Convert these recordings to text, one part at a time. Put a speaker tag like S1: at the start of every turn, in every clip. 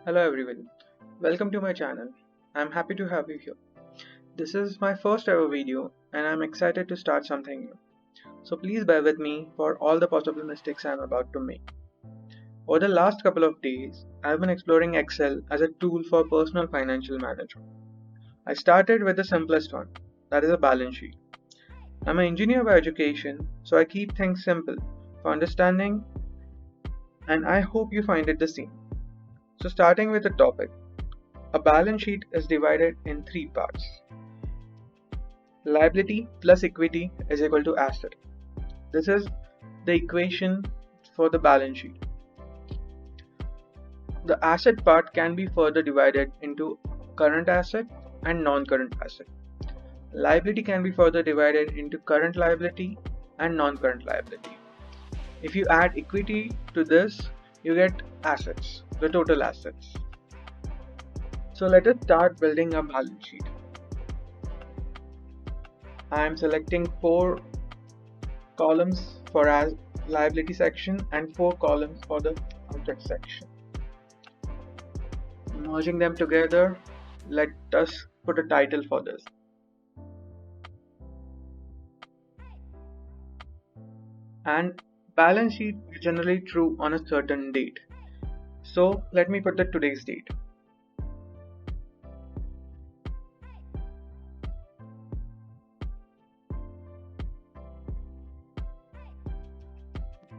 S1: Hello everyone, welcome to my channel. I'm happy to have you here. This is my first ever video and I'm excited to start something new. So please bear with me for all the possible mistakes I'm about to make. Over the last couple of days, I've been exploring Excel as a tool for personal financial management. I started with the simplest one, that is a balance sheet. I'm an engineer by education, so I keep things simple for understanding and I hope you find it the same. So starting with the topic, a balance sheet is divided in three parts. Liability plus equity is equal to asset. This is the equation for the balance sheet. The asset part can be further divided into current asset and non-current asset. Liability can be further divided into current liability and non-current liability. If you add equity to this, you get assets, the total assets. So let us start building a balance sheet. I am selecting 4 columns for liability section and 4 columns for the asset section. Merging them together, let us put a title for this. And balance sheet is generally true on a certain date. So let me put the today's date.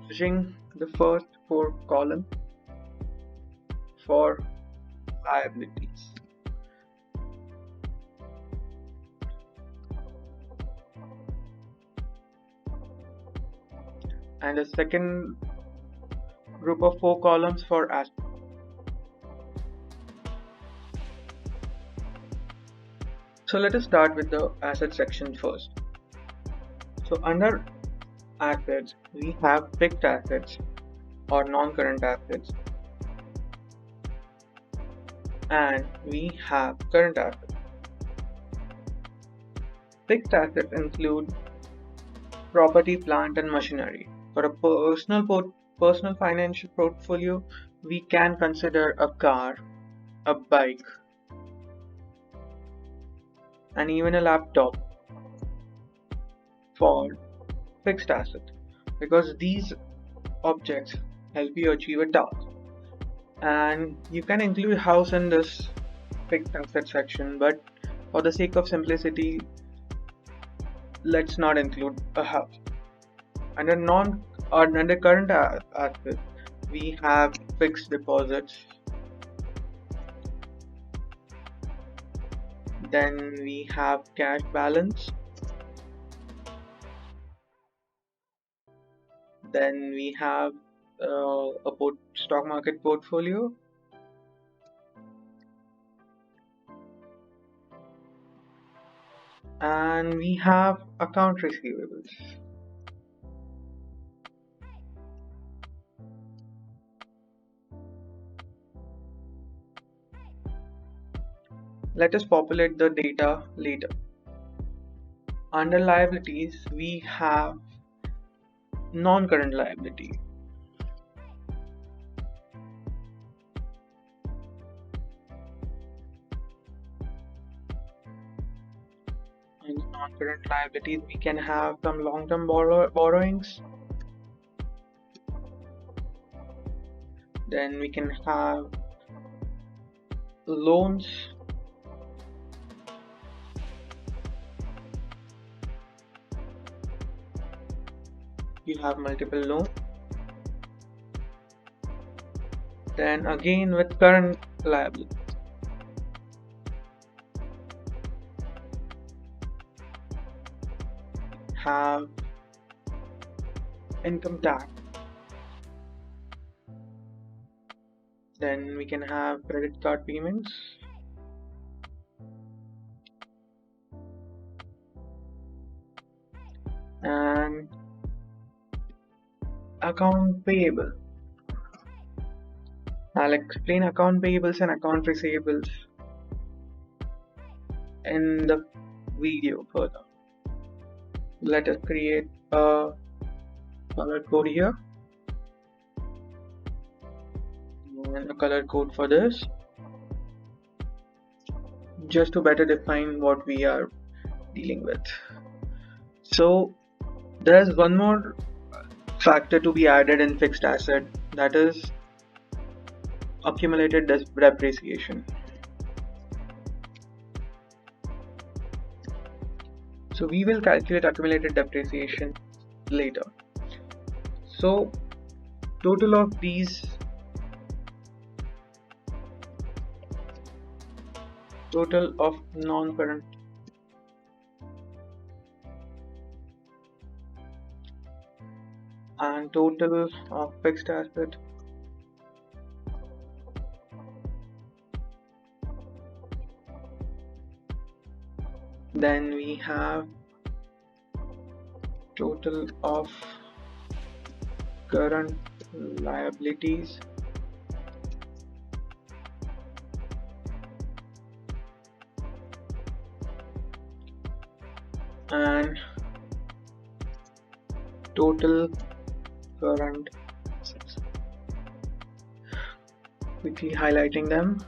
S1: Using the first 4 columns for liabilities. And the second group of 4 columns for assets. So let us start with the asset section first. So under assets, we have fixed assets or non-current assets, and we have current assets. Fixed assets include property, plant, and machinery. For a personal financial portfolio, we can consider a car, a bike, and even a laptop for fixed assets, because these objects help you achieve a task. And you can include house in this fixed asset section, but for the sake of simplicity, let's not include a house. Under current assets, we have fixed deposits. Then we have cash balance. Then we have a stock market portfolio. And we have account receivables. Let us populate the data later. Under liabilities, we have non-current liability. In non-current liabilities, we can have some long-term borrowings. Then we can have loans. You have multiple loans. Then again with current liability, have income tax. Then we can have credit card payments. And account payable. I'll explain account payables and account receivables in the video further. Let us create a color code here and a color code for this. just to better define what we are dealing with. So there's one more factor to be added in fixed asset, that is accumulated depreciation. So we will calculate accumulated depreciation later. So total of these, total of non-current and total of fixed asset, then we have total of current liabilities, and total current assets. Quickly highlighting them.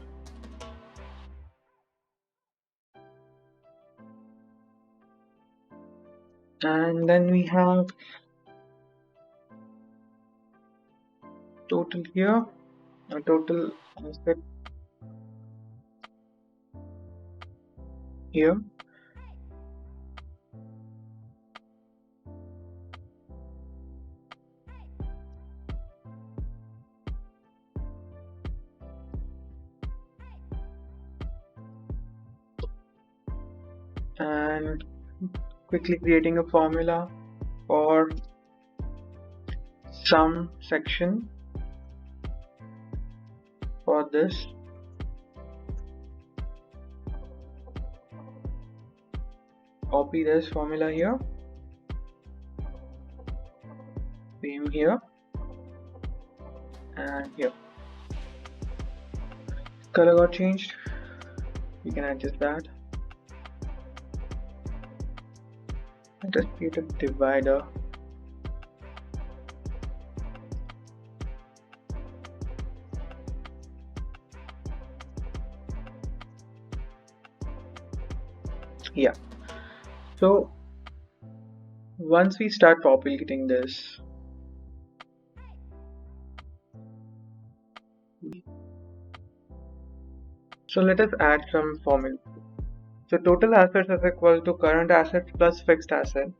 S1: And then we have total here, a total asset here, and quickly creating a formula for sum section for this. Copy this formula here, same here and here. Color got changed, we can adjust that. Let us create a divider. Yeah, so once we start populating this, so let us add some formula. So total assets is equal to current assets plus fixed asset,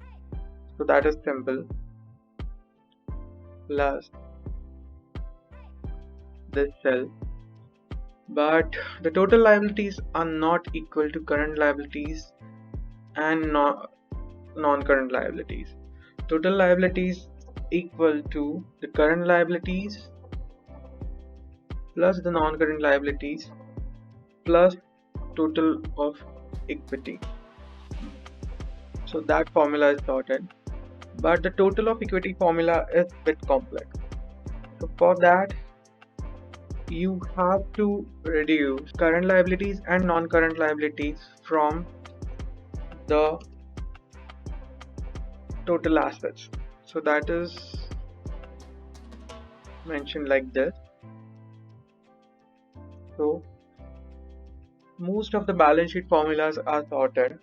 S1: so that is simple, plus this cell. But the total liabilities are not equal to current liabilities and non-current liabilities. Total liabilities equal to the current liabilities plus the non-current liabilities plus total of equity. So that formula is sorted, but the total of equity formula is a bit complex. So for that, you have to reduce current liabilities and non-current liabilities from the total assets. So that is mentioned like this. So most of the balance sheet formulas are sorted.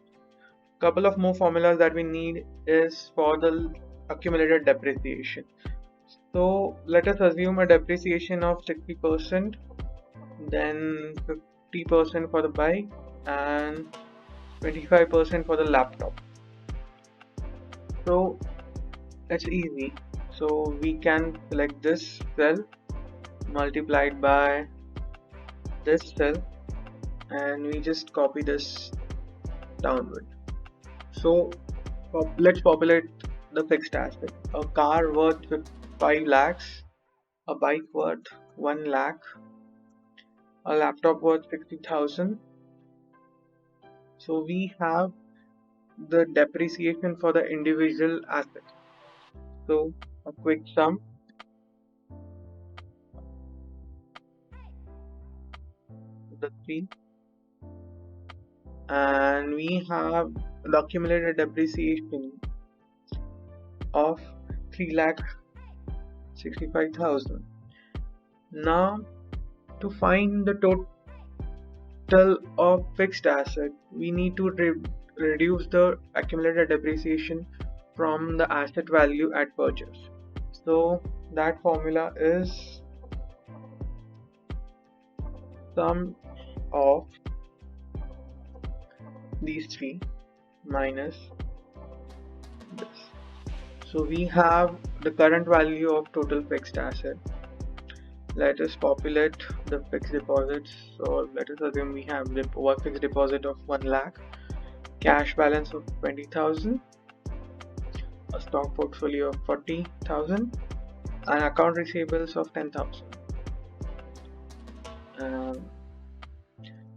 S1: Couple of more formulas that we need is for the accumulated depreciation. So let us assume a depreciation of 60%, then 50% for the bike and 25% for the laptop. So it's easy. So we can select this cell multiplied by this cell and we just copy this downward. So let's populate the fixed asset. A car worth 5 lakhs, a bike worth 1 lakh, a laptop worth 60,000. So we have the depreciation for the individual asset. So a quick sum. The three, and we have the accumulated depreciation of 3,65,000. Now to find the total of fixed asset, we need to reduce the accumulated depreciation from the asset value at purchase. So that formula is sum of these three minus this. So we have the current value of total fixed asset. Let us populate the fixed deposits. So let us assume we have the fixed deposit of 1 lakh, cash balance of 20,000, a stock portfolio of 40,000, and account receivables of 10,000.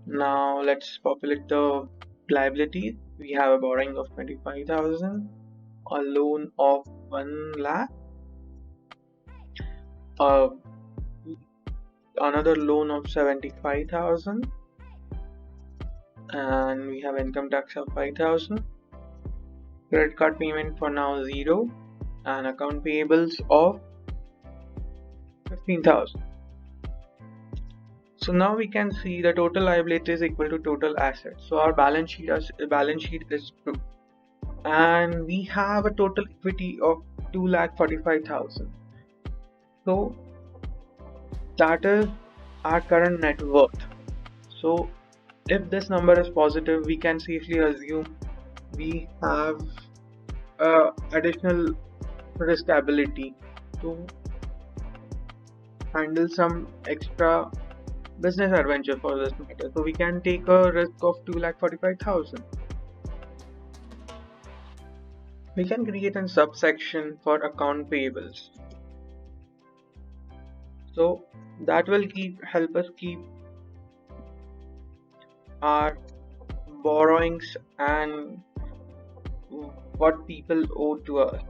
S1: Now let's populate the liabilities. We have a borrowing of 25,000, a loan of 1 lakh, another loan of 75,000, and we have income tax of 5,000, credit card payment for now 0, and account payables of 15,000. So now we can see the total liability is equal to total assets. So our balance sheet is true, and we have a total equity of 2,45,000. So that is our current net worth. So if this number is positive, we can safely assume we have additional risk ability to handle some extra business adventure for this matter. So we can take a risk of 2,45,000. We can create a subsection for account payables. So that will help us keep our borrowings and what people owe to us.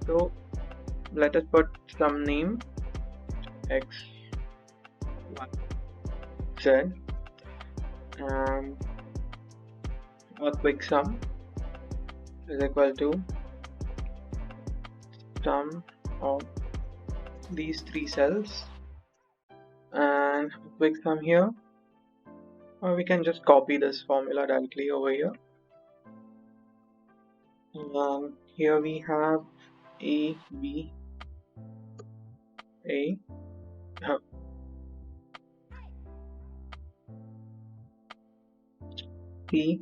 S1: So let us put some name X, Y, Z, and a quick sum is equal to sum of these three cells, and quick sum here, or we can just copy this formula directly over here. Here we have A, B, A, C,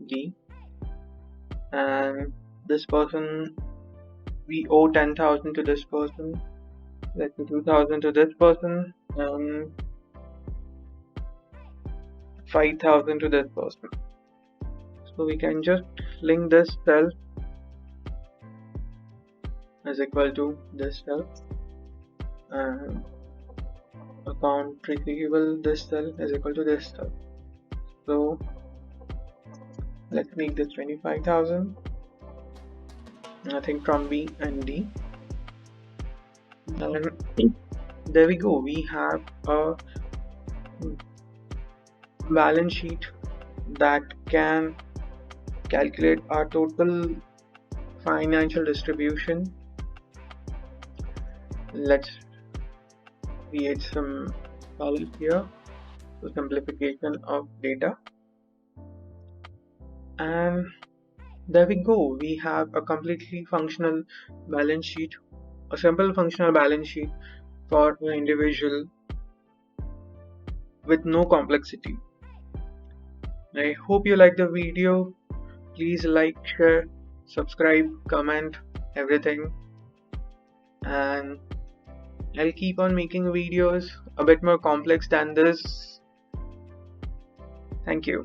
S1: D, and this person, we owe 10,000 to this person, let's say 2,000 to this person, and 5,000 to this person. So we can just link this cell is equal to this cell, and account receivable, this cell is equal to this cell. So let's make this 25,000, nothing from B and D, and there we go. We have a balance sheet that can calculate our total financial distribution. Let's create some columns here for simplification of data, and there we go. We have a completely functional balance sheet, a simple functional balance sheet for an individual with no complexity. I hope you like the video. Please like, share, subscribe, comment, everything, and I'll keep on making videos a bit more complex than this. Thank you.